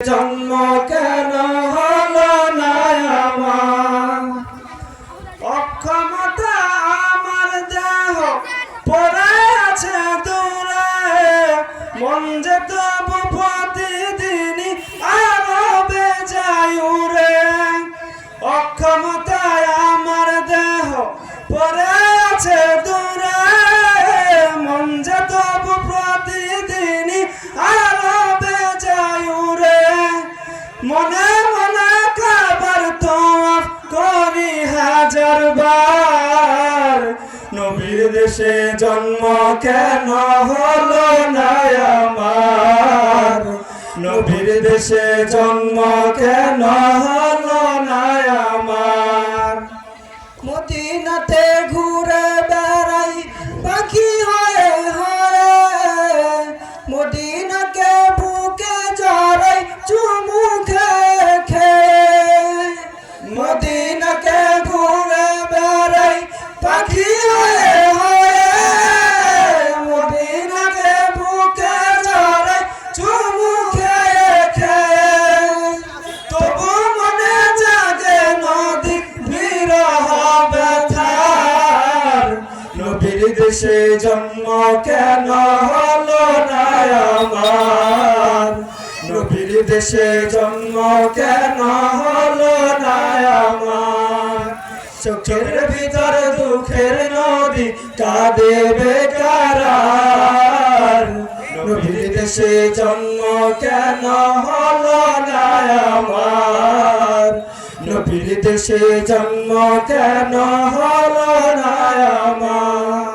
জন্ম কেন হলো না আমার? অক্ষমতা আমার দেহ পড়ে আছে দূরে, মন যে তবু প্রতিদিনই আরো বেজায় উড়ে। অক্ষমতায় আমার দেহ পড়ে আছে দূরে, মন যে তবু প্রতিদিনই আরো বেজায় উড়ে। মনে মনে কাবার তওয়াফ করি হাজার বার, নবীর দেশে জন্ম কেন হলো না আমার? নবীর দেশে জন্ম কেন হলো না আমার? মদিনাতে ঘুরে বেড়াই পাখি হয়ে হয়ে, মদিনাকে বুকে জড়াই চুমু খেয়ে খেয়ে। মদিনাকে ঘুরে বেড়াই পাখি হয়ে হয়ে, মদিনাকে বুকে জড়াই চুমু খেয়ে খেয়ে। তবু মনে জাগে নদী বিরহ ব্যথার, নবীর দেশে জন্ম কেন হলো না আমার? নবীর দেশে জন্ম কেন হলো না আমার? চোখের ভিতর দুঃখের নদী কাঁদে বেকার, নবীর দেশে জন্ম কেন হলো না আমার? নবীর দেশে জন্ম কেন হলো না আমার?